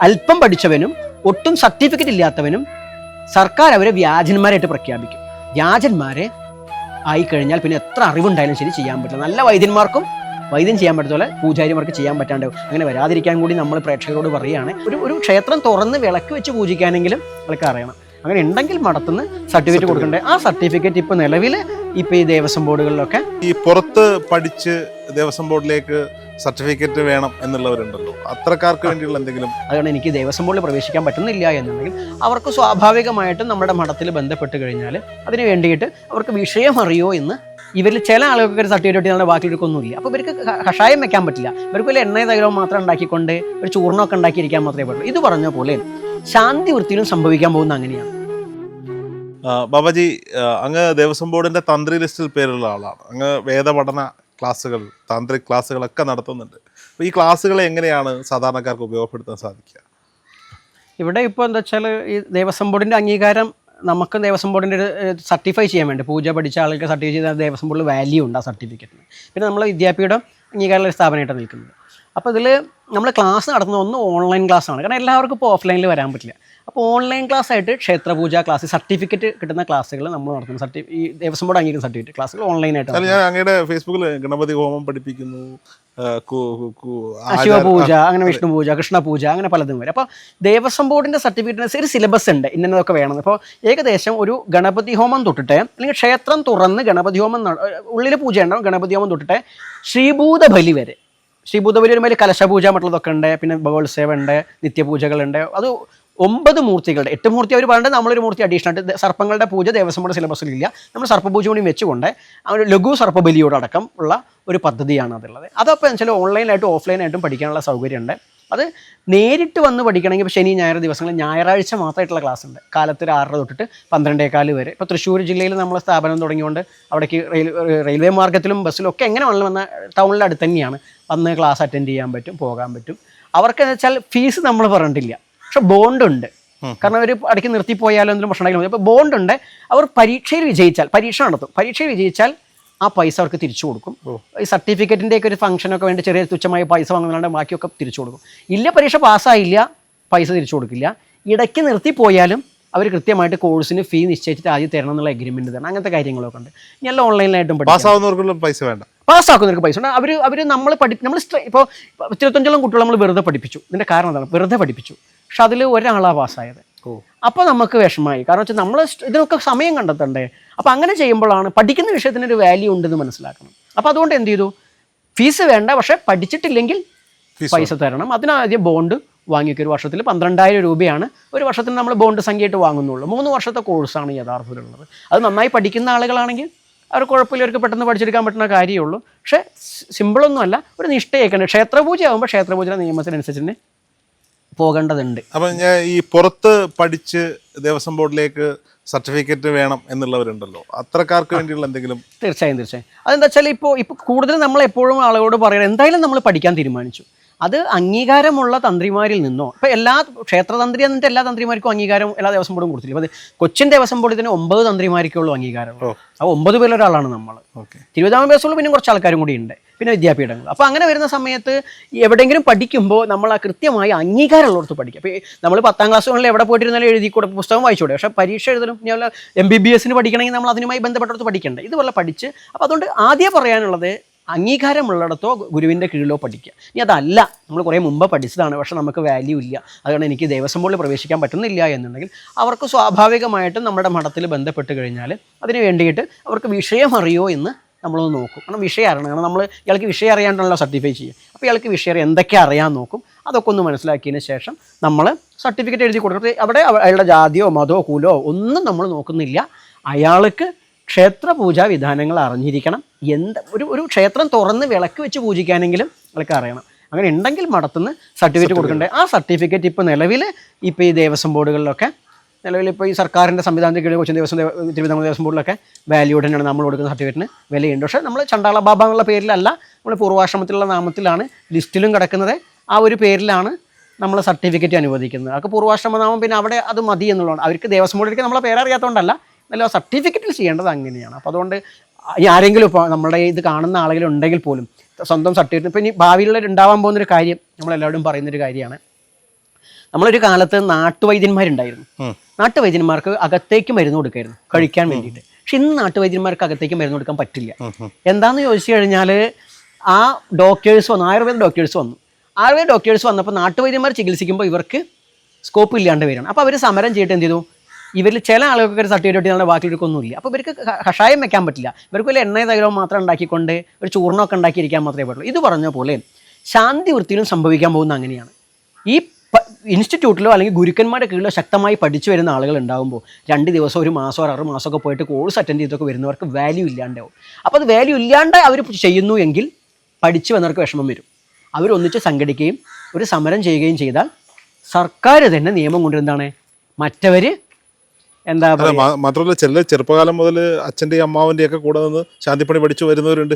അല്പം പഠിച്ചവനും ഒട്ടും സർട്ടിഫിക്കറ്റ് ഇല്ലാത്തവനും സർക്കാർ അവരെ വ്യാജന്മാരായിട്ട് പ്രഖ്യാപിക്കും. വ്യാജന്മാരെ ആയിക്കഴിഞ്ഞാൽ പിന്നെ എത്ര അറിവുണ്ടായാലും ശരി ചെയ്യാൻ പറ്റില്ല. നല്ല വൈദ്യന്മാർക്കും വൈദ്യം ചെയ്യാൻ പറ്റത്തുള്ള പൂജാരിമാർക്ക് ചെയ്യാൻ പറ്റാണ്ടാവും. അങ്ങനെ വരാതിരിക്കാൻ കൂടി നമ്മൾ പ്രേക്ഷകരോട് പറയുകയാണ്, ഒരു ക്ഷേത്രം തുറന്ന് വിളക്ക് വെച്ച് പൂജിക്കാനെങ്കിലും അവർക്ക് അറിയണം. അങ്ങനെ ഉണ്ടെങ്കിൽ മഠത്തുനിന്ന് സർട്ടിഫിക്കറ്റ് കൊടുക്കണ്ടേ. ആ സർട്ടിഫിക്കറ്റ് ഇപ്പോൾ നിലവിൽ ഇപ്പോൾ ഈ ദേവസ്വം ബോർഡുകളിലൊക്കെ ഈ പുറത്ത് പഠിച്ച് ദേവസ്വം ബോർഡിലേക്ക് സർട്ടിഫിക്കറ്റ് വേണം എന്നുള്ളവരുണ്ടല്ലോ, അത്രക്കാർക്ക് വേണ്ടിയുള്ള എന്തെങ്കിലും. അതുകൊണ്ട് എനിക്ക് ദേവസ്വം ബോർഡിൽ പ്രവേശിക്കാൻ പറ്റുന്നില്ല എന്നുണ്ടെങ്കിൽ അവർക്ക് സ്വാഭാവികമായിട്ടും നമ്മുടെ മഠത്തിൽ ബന്ധപ്പെട്ട് കഴിഞ്ഞാൽ അതിന് വേണ്ടിയിട്ട് അവർക്ക് വിഷയം അറിയോ എന്ന് ഇവരിൽ ചില ആളുകൾക്ക് ഒരു സർട്ടിഫിക്കറ്റ് നമ്മുടെ ബാക്കിയൊരുക്കൊന്നുമില്ല. അപ്പോൾ ഇവർക്ക് കഷായം വെക്കാൻ പറ്റില്ല. ഇവർക്ക് വല്ല എണ്ണ തൈലവും മാത്രം ഉണ്ടാക്കിക്കൊണ്ട് ഒരു ചൂർണ്ണമൊക്കെ ഉണ്ടാക്കിയിരിക്കാൻ മാത്രമേ പറ്റുള്ളൂ. ഇത് പറഞ്ഞ പോലെ ശാന്തി വൃത്തിയിലും സംഭവിക്കാൻ പോകുന്ന അങ്ങനെയാണ്. ബാബാജി, അങ്ങ് ദേവസ്വം ബോർഡിന്റെ തന്ത്രി ലിസ്റ്റിൽ പേരുള്ള ആളാണ്. അങ്ങ് വേദപഠന ക്ലാസ്സുകൾ, താന്ത്രിക് ക്ലാസ്സുകളൊക്കെ നടത്തുന്നുണ്ട്. അപ്പോൾ ഈ ക്ലാസ്സുകളെ എങ്ങനെയാണ് സാധാരണക്കാർക്ക് ഉപയോഗപ്പെടുത്താൻ സാധിക്കുക? ഇവിടെ ഇപ്പോൾ എന്താ വെച്ചാൽ ഈ ദേവസ്വം ബോർഡിൻ്റെ അംഗീകാരം നമുക്ക് ദേവസ്വം ബോർഡിൻ്റെ ഒരു സർട്ടിഫൈ ചെയ്യാൻ വേണ്ടി പൂജ പഠിച്ച ആൾക്ക് സർട്ടിഫൈ ചെയ്ത ദേവസ്വം ബോർഡിൽ വാല്യൂ ഉണ്ട് ആ സർട്ടിഫിക്കറ്റിന്. പിന്നെ നമ്മൾ വിദ്യാപീഠം അംഗീകാരമുള്ള ഒരു സ്ഥാപനമായിട്ടാണ് നിൽക്കുന്നത്. അപ്പോൾ ഇതിൽ നമ്മൾ ക്ലാസ് നടത്തുന്ന ഒന്ന് ഓൺലൈൻ ക്ലാസ്സാണ്. കാരണം എല്ലാവർക്കും ഇപ്പോൾ ഓഫ്ലൈനിൽ വരാൻ പറ്റില്ല. അപ്പോൾ ഓൺലൈൻ ക്ലാസ് ആയിട്ട് ക്ഷേത്രപൂജ ക്ലാസ് സർട്ടിഫിക്കറ്റ് കിട്ടുന്ന ക്ലാസ്സുകൾ നമ്മൾ നടത്തുന്നു. ഈ ദേവസ്വം ബോർഡ് അംഗീകരിക്കുന്ന സർട്ടിഫിക്കറ്റ് ക്ലാസ്സുകൾ ഓൺലൈനായിട്ട്. ഞാൻ അങ്ങയുടെ ഫേസ്ബുക്കിൽ ഗണപതി ഹോമം പഠിപ്പിക്കുന്നു, ശിവപൂജ, അങ്ങനെ വിഷ്ണു പൂജ, കൃഷ്ണപൂജ, അങ്ങനെ പലതും വരും. അപ്പോൾ ദേവസ്വം ബോർഡിൻ്റെ സർട്ടിഫിക്കറ്റിന് ഒരു സിലബസ് ഉണ്ട്, ഇന്നതൊക്കെ വേണം. അപ്പോൾ ഏകദേശം ഒരു ഗണപതി ഹോമം തൊട്ടിട്ട്, അല്ലെങ്കിൽ ക്ഷേത്രം തുറന്ന് ഗണപതി ഹോമം ഉള്ളിൽ പൂജ ഉണ്ടാവും, ഗണപതി ഹോമം തൊട്ടിട്ട് ശ്രീഭൂത ബലി വരെ. ശ്രീഭൂത ബലി വരുമ്പോൾ കലശപൂജ മറ്റുള്ളതൊക്കെ ഉണ്ട്, പിന്നെ ഭഗവത്സേവ ഉണ്ട്, നിത്യപൂജകളുണ്ട്. അത് 9 മൂർത്തികളുടെ 8 മൂർത്തി അവർ പറഞ്ഞിട്ട് നമ്മളൊരു മൂർത്തി അഡീഷണൽ ആയിട്ട് സർപ്പങ്ങളുടെ പൂജ ദേവസ്വം ബോർഡ് സിലബസിലില്ല. നമ്മൾ സർപ്പപൂജ കൂടി വെച്ചുകൊണ്ട് ഒരു ലഘു സർപ്പബലിയോടക്കം ഉള്ള ഒരു പദ്ധതിയാണ് അതുള്ളത്. അതപ്പോൾ വെച്ചാൽ ഓൺലൈനായിട്ടും ഓഫ്ലൈനായിട്ടും പഠിക്കാനുള്ള സൗകര്യമുണ്ട്. അത് നേരിട്ട് വന്ന് പഠിക്കണമെങ്കിൽ ശനി ഞായർ ദിവസങ്ങളിൽ ഞായറാഴ്ച മാത്രമായിട്ടുള്ള ക്ലാസ് ഉണ്ട്. കാലത്ത് 6:30 തൊട്ടിട്ട് 12:15 വരെ. ഇപ്പോൾ തൃശ്ശൂർ ജില്ലയിൽ നമ്മൾ സ്ഥാപനം തുടങ്ങിയുകൊണ്ട് അവിടേക്ക് റെയിൽവേ മാർഗത്തിലും ബസ്സിലും ഒക്കെ എങ്ങനെ വേണമെങ്കിലും വന്ന ടൗണിൻ്റെ അടുത്ത് തന്നെയാണ് വന്ന് ക്ലാസ് അറ്റൻഡ് ചെയ്യാൻ പറ്റും, പോകാൻ പറ്റും. അവർക്ക് എന്ന് വെച്ചാൽ ഫീസ് നമ്മൾ പറഞ്ഞിട്ടില്ല, പക്ഷെ ബോണ്ടുണ്ട്. കാരണം അവർ ഇടയ്ക്ക് നിർത്തിപ്പോയാലോ എന്തെങ്കിലും പ്രശ്നമായാലും മതി. അപ്പോൾ ബോണ്ടുണ്ട്. അവർ പരീക്ഷയിൽ വിജയിച്ചാൽ, പരീക്ഷ നടത്തും, പരീക്ഷയിൽ വിജയിച്ചാൽ ആ പൈസ അവർക്ക് തിരിച്ചു കൊടുക്കും. ഈ സർട്ടിഫിക്കറ്റിൻ്റെയൊക്കെ ഒരു ഫംഗ്ഷനൊക്കെ വേണ്ടി ചെറിയ തുച്ഛമായ പൈസ വാങ്ങുന്നതുകൊണ്ട് ബാക്കിയൊക്കെ തിരിച്ചു കൊടുക്കും. ഇല്ല പരീക്ഷ പാസ്സായില്ല, പൈസ തിരിച്ചു കൊടുക്കില്ല. ഇടയ്ക്ക് നിർത്തിപ്പോയാലും അവർ കൃത്യമായിട്ട് കോഴ്സിന് ഫീ നിശ്ചയിച്ചിട്ട് ആദ്യം തരണം എന്നുള്ള എഗ്രിമെൻറ്റ് തരണം. അങ്ങനത്തെ കാര്യങ്ങളൊക്കെ ഉണ്ട്. ഞങ്ങൾ ഓൺലൈനിലായിട്ടും പാസ്സാവുന്നവർക്കുള്ള പൈസ വേണ്ട, പാസ്സാക്കുന്നവർക്ക് പൈസ ഉണ്ട്. അവർ നമ്മൾ നമ്മൾ ഇപ്പോൾ 25ഓളം കുട്ടികൾ നമ്മൾ വെറുതെ പഠിപ്പിച്ചു. ഇതിൻ്റെ കാരണം എന്താണ്? വെറുതെ പഠിപ്പിച്ചു, പക്ഷെ അതിൽ ഒരാളാണ് പാസ്സായത്. അപ്പോൾ നമുക്ക് വിഷമമായി. കാരണം വെച്ചാൽ നമ്മൾ ഇതിനൊക്കെ സമയം കണ്ടെത്തണ്ടേ. അപ്പോൾ അങ്ങനെ ചെയ്യുമ്പോഴാണ് പഠിക്കുന്ന വിഷയത്തിനൊരു വാല്യൂ ഉണ്ടെന്ന് മനസ്സിലാക്കണം. അപ്പോൾ അതുകൊണ്ട് എന്ത് ചെയ്തു, ഫീസ് വേണ്ട, പക്ഷേ പഠിച്ചിട്ടില്ലെങ്കിൽ പൈസ തരണം. അതിനാദ്യം ബോണ്ട് വാങ്ങിക്കുക. ഒരു വർഷത്തിൽ 12,000 രൂപയാണ് ഒരു വർഷത്തിന് നമ്മൾ ബോണ്ട് സംഖ്യയായിട്ട് വാങ്ങുന്നുള്ളൂ. 3 വർഷത്തെ കോഴ്സാണ് യഥാർത്ഥത്തിലുള്ളത്. അത് നന്നായി പഠിക്കുന്ന ആളുകളാണെങ്കിൽ അവർ കുഴപ്പമില്ല, അവർക്ക് പെട്ടെന്ന് പഠിച്ചെടുക്കാൻ പറ്റുന്ന കാര്യമേ ഉള്ളൂ. പക്ഷേ സിമ്പിളൊന്നുമല്ല, ഒരു നിഷ്ഠയൊക്കെ. ക്ഷേത്രപൂജ ആകുമ്പോൾ ക്ഷേത്രപൂജയുടെ നിയമത്തിനനുസരിച്ച് തന്നെ പോകേണ്ടതുണ്ട്. അപ്പം ഞാൻ ഈ പുറത്ത് പഠിച്ച് ദേവസ്വം ബോർഡിലേക്ക് സർട്ടിഫിക്കറ്റ് വേണം എന്നുള്ളവരുണ്ടല്ലോ, അത്രക്കാർക്ക് വേണ്ടിയുള്ള എന്തെങ്കിലും. തീർച്ചയായും അതെന്താ വെച്ചാൽ ഇപ്പോൾ കൂടുതൽ നമ്മൾ എപ്പോഴും ആളുകളോട് പറയുന്നത് എന്തായാലും നമ്മൾ പഠിക്കാൻ തീരുമാനിച്ചു. അത് അംഗീകാരമുള്ള തന്ത്രിമാരിൽ നിന്നോ, ഇപ്പോൾ എല്ലാ ക്ഷേത്രതന്ത്രി എന്നിട്ട് എല്ലാ തന്ത്രിമാർക്കും അംഗീകാരം എല്ലാ ദേവസ്വം ബോർഡും കൊടുത്തില്ല. അപ്പോൾ കൊച്ചിൻ ദേവസ്വം ബോർഡിൽ തന്നെ 9 തന്ത്രിമാർക്കുള്ള അംഗീകാരം. ആ 9 പേരിലൊരാളാണ് നമ്മൾ. തിരുവിതാംകൂർ ദേവസ്വം ബോർഡിൽ പിന്നെ കുറച്ച് ആൾക്കാരും കൂടി ഉണ്ട്, പിന്നെ വിദ്യാപീഠങ്ങൾ. അപ്പോൾ അങ്ങനെ വരുന്ന സമയത്ത് എവിടെയെങ്കിലും പഠിക്കുമ്പോൾ നമ്മൾ ആ കൃത്യമായി അംഗീകാരമുള്ളവർക്ക് പഠിക്കുക. അപ്പോൾ നമ്മൾ 10ാം ക്ലാസ്സുകളിൽ എവിടെ പോയിട്ടിരുന്നാലും എഴുതിക്കൂടെ, പുസ്തകം വായിച്ചൂടെ. പക്ഷേ പരീക്ഷ എഴുതലും ഞാൻ MBBS പഠിക്കണമെങ്കിൽ നമ്മൾ അതിനുമായി ബന്ധപ്പെട്ടടുത്ത് പഠിക്കണ്ടേ. ഇതുപോലെ പഠിച്ച്. അപ്പോൾ അതുകൊണ്ട് ആദ്യം പറയാനുള്ളത് അംഗീകാരമുള്ളിടത്തോ ഗുരുവിൻ്റെ കീഴിലോ പഠിക്കുക. ഇനി അതല്ല, നമ്മൾ കുറേ മുമ്പ് പഠിച്ചതാണ്, പക്ഷേ നമുക്ക് വാല്യൂ ഇല്ല, അതുകൊണ്ട് എനിക്ക് ദേവസ്വം ബോർഡിൽ പ്രവേശിക്കാൻ പറ്റുന്നില്ല എന്നുണ്ടെങ്കിൽ അവർക്ക് സ്വാഭാവികമായിട്ടും നമ്മുടെ മഠത്തിൽ ബന്ധപ്പെട്ട് കഴിഞ്ഞാൽ അതിന് വേണ്ടിയിട്ട് അവർക്ക് വിഷയം അറിയോ എന്ന് നമ്മളൊന്ന് നോക്കും. കാരണം വിഷയം അറിയണം. കാരണം നമ്മൾ ഇയാൾക്ക് വിഷയം അറിയാണ്ടല്ലോ സർട്ടിഫൈ ചെയ്യുക. അപ്പോൾ ഇയാൾക്ക് വിഷയം അറിയാം, എന്തൊക്കെ അറിയാൻ നോക്കും. അതൊക്കെ ഒന്ന് മനസ്സിലാക്കിയതിന് ശേഷം നമ്മൾ സർട്ടിഫിക്കറ്റ് എഴുതി കൊടുക്കും. അവിടെ അയാളുടെ ജാതിയോ മതമോ കുലോ ഒന്നും നമ്മൾ നോക്കുന്നില്ല. അയാൾക്ക് ക്ഷേത്രപൂജാ വിധാനങ്ങൾ അറിഞ്ഞിരിക്കണം. ഒരു ക്ഷേത്രം തുറന്ന് വിളക്ക് വെച്ച് പൂജിക്കാനെങ്കിലും ആൾക്ക് അറിയണം. അങ്ങനെ ഉണ്ടെങ്കിൽ മഠത്തുനിന്ന് സർട്ടിഫിക്കറ്റ് കൊടുക്കണ്ടേ. ആ സർട്ടിഫിക്കറ്റ് ഇപ്പോൾ നിലവിൽ ഇപ്പോൾ ഈ ദേവസ്വം ബോർഡുകളിലൊക്കെ നിലവിൽ ഇപ്പോൾ ഈ സർക്കാരിൻ്റെ സംവിധാനത്തിൽ കീഴിൽ കൊച്ചിൻ തിരുവിതാംകൂർ ദേവസ്വം ബോർഡിലൊക്കെ വാല്യൂ തന്നെയാണ് നമ്മൾ കൊടുക്കുന്ന സർട്ടിഫിക്കറ്റിന് വിലയുണ്ട്. പക്ഷേ നമ്മൾ ചണ്ടാള ബാബ എന്നുള്ള പേരിലല്ല, നമ്മൾ പൂർവാശ്രമത്തിലുള്ള നാമത്തിലാണ് ലിസ്റ്റിലും കിടക്കുന്നത്. ആ ഒരു പേരിലാണ് നമ്മൾ സർട്ടിഫിക്കറ്റ് അനുവദിക്കുന്നത്. അതൊക്കെ പൂർവാശ്രമനാമം, പിന്നെ അവിടെ അത് മതി എന്നുള്ളതാണ്. അവർക്ക് ദേവസ്വം ബോർഡിലേക്ക് നമ്മളെ പേരറിയാത്തതുകൊണ്ടല്ല, നല്ല സർട്ടിഫിക്കറ്റിൽ ചെയ്യേണ്ടത് അങ്ങനെയാണ്. അപ്പോൾ അതുകൊണ്ട് ആരെങ്കിലും ഇപ്പോൾ നമ്മുടെ ഇത് കാണുന്ന ആളുകളും ഉണ്ടെങ്കിൽ പോലും സ്വന്തം സർട്ടിഫിക്കറ്റ് ഇപ്പോൾ ഇനി ഭാവിയിൽ ഉണ്ടാവാൻ പോകുന്നൊരു കാര്യം നമ്മളെല്ലാവരും പറയുന്നൊരു കാര്യമാണ്. നമ്മളൊരു കാലത്ത് നാട്ടുവൈദ്യന്മാരുണ്ടായിരുന്നു. നാട്ടുവൈദ്യന്മാർക്ക് അകത്തേക്ക് മരുന്ന് കൊടുക്കായിരുന്നു കഴിക്കാൻ വേണ്ടിയിട്ട്. പക്ഷെ ഇന്ന് നാട്ടുവൈദ്യന്മാർക്ക് അകത്തേക്ക് മരുന്ന് കൊടുക്കാൻ പറ്റില്ല. എന്താണെന്ന് ചോദിച്ചു കഴിഞ്ഞാൽ ആ ഡോക്ടേഴ്സ് വന്നു, ആയുർവേദ ഡോക്ടേഴ്സ് വന്നു. ആയുർവേദ ഡോക്ടേഴ്സ് വന്നപ്പോൾ നാട്ടുവൈദ്യന്മാർ ചികിത്സിക്കുമ്പോൾ ഇവർക്ക് സ്കോപ്പ് ഇല്ലാണ്ട് വരികയാണ്. അപ്പോൾ അവർ സമരം ചെയ്തിട്ട് എന്ത് ചെയ്തു, ഇവരിൽ ചില ആളുകൾക്ക് ഒരു സർട്ടിഫിക്കറ്റ് കിട്ടിയ ബാക്കിയൊരുക്കൊന്നുമില്ല. അപ്പോൾ ഇവർക്ക് കഷായം വെക്കാൻ പറ്റില്ല. ഇവർക്ക് വല്ല എണ്ണ തൈലവും മാത്രം ഉണ്ടാക്കിക്കൊണ്ട് ഒരു ചൂർണ്ണമൊക്കെ ഉണ്ടാക്കിയിരിക്കാൻ മാത്രമേ പറ്റുള്ളൂ. ഇത് പറഞ്ഞ പോലെ ശാന്തി വൃത്തിയിലും സംഭവിക്കാൻ പോകുന്ന അങ്ങനെയാണ്. ഈ ഇൻസ്റ്റിറ്റ്യൂട്ടിലോ അല്ലെങ്കിൽ ഗുരുക്കന്മാരുടെ കീഴിലോ ശക്തമായി പഠിച്ചു വരുന്ന ആളുകൾ ഉണ്ടാകുമ്പോൾ 2 ദിവസം 1 മാസം 6 മാസമൊക്കെ പോയിട്ട് കോഴ്സ് അറ്റൻഡ് ചെയ്തൊക്കെ വരുന്നവർക്ക് വാല്യൂ ഇല്ലാണ്ടാവും. അപ്പോൾ അത് വാല്യൂ ഇല്ലാണ്ട് അവർ ചെയ്യുന്നു എങ്കിൽ പഠിച്ചു വന്നവർക്ക് വിഷമം വരും. അവരൊന്നിച്ച് സംഘടിക്കുകയും ഒരു സമരം ചെയ്യുകയും ചെയ്താൽ സർക്കാർ തന്നെ നിയമം കൊണ്ടുവരുന്നതാണ് മറ്റവർ എന്താ മാത്രമല്ല ചില ചെറുപ്പകാലം മുതൽ അച്ഛൻ്റെയും അമ്മാവൻ്റെയും ഒക്കെ കൂടെ നിന്ന് ശാന്തിപ്പണി പഠിച്ചു വരുന്നവരുണ്ട്.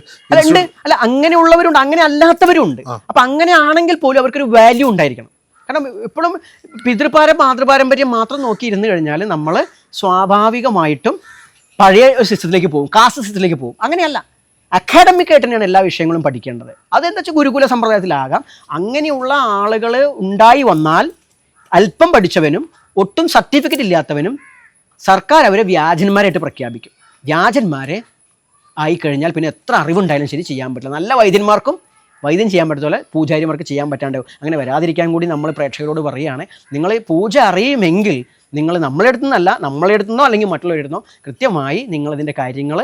അല്ല അങ്ങനെയുള്ളവരുണ്ട്, അങ്ങനെ അല്ലാത്തവരും ഉണ്ട്. അപ്പം അങ്ങനെ ആണെങ്കിൽ പോലും അവർക്കൊരു വാല്യൂ ഉണ്ടായിരിക്കണം. കാരണം ഇപ്പോഴും മാതൃപാരമ്പര്യം മാത്രം നോക്കിയിരുന്നു കഴിഞ്ഞാൽ നമ്മൾ സ്വാഭാവികമായിട്ടും പഴയ സിസ്റ്റത്തിലേക്ക് പോകും, കാസ്റ്റ് സിസ്റ്റത്തിലേക്ക് പോകും. അങ്ങനെയല്ല, അക്കാഡമിക് ആയിട്ട് തന്നെയാണ് എല്ലാ വിഷയങ്ങളും പഠിക്കേണ്ടത്. അതെന്താ വെച്ചാൽ ഗുരുകുല സമ്പ്രദായത്തിലാകാം. അങ്ങനെയുള്ള ആളുകൾ ഉണ്ടായി വന്നാൽ അല്പം പഠിച്ചവനും ഒട്ടും സർട്ടിഫിക്കറ്റ് ഇല്ലാത്തവനും സർക്കാർ അവരെ വ്യാജന്മാരായിട്ട് പ്രഖ്യാപിക്കും. വ്യാജന്മാരെ ആയിക്കഴിഞ്ഞാൽ പിന്നെ എത്ര അറിവുണ്ടായാലും ശരി ചെയ്യാൻ പറ്റില്ല. നല്ല വൈദ്യന്മാർക്കും വൈദ്യം ചെയ്യാൻ പറ്റത്തുപോലെ പൂജാരിമാർക്ക് ചെയ്യാൻ പറ്റാണ്ടാവും. അങ്ങനെ വരാതിരിക്കാൻ കൂടി നമ്മൾ പ്രേക്ഷകരോട് പറയുകയാണ്, നിങ്ങൾ പൂജ അറിയുമെങ്കിൽ നിങ്ങൾ നമ്മളെടുത്തുന്നോ അല്ലെങ്കിൽ മറ്റുള്ളവരെടുത്തുന്നോ കൃത്യമായി നിങ്ങളതിൻ്റെ കാര്യങ്ങൾ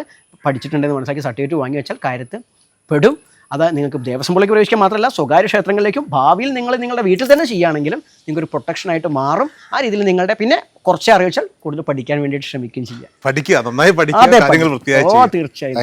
പഠിച്ചിട്ടുണ്ടെന്ന് മനസ്സിലാക്കി സർട്ടിഫിക്കറ്റ് വാങ്ങി വെച്ചാൽ കാര്യത്തിൽ പെടും. അത് നിങ്ങൾക്ക് ദേവസ്വം ബോർഡിലേക്ക് പ്രവേശിക്കാൻ മാത്രമല്ല സ്വകാര്യ ക്ഷേത്രങ്ങളിലേക്കും ഭാവിയിൽ നിങ്ങളുടെ വീട്ടിൽ തന്നെ ചെയ്യുകയാണെങ്കിലും നിങ്ങൾക്കൊരു പ്രൊട്ടക്ഷനായിട്ട് മാറും. ആ രീതിയിൽ നിങ്ങളുടെ പിന്നെ കുറച്ചേ അറിയിച്ചാൽ കൂടുതൽ പഠിക്കാൻ വേണ്ടിയിട്ട് ശ്രമിക്കുകയും ചെയ്യാം. പഠിക്കുക, നന്നായി പഠിക്കുക. തീർച്ചയായും.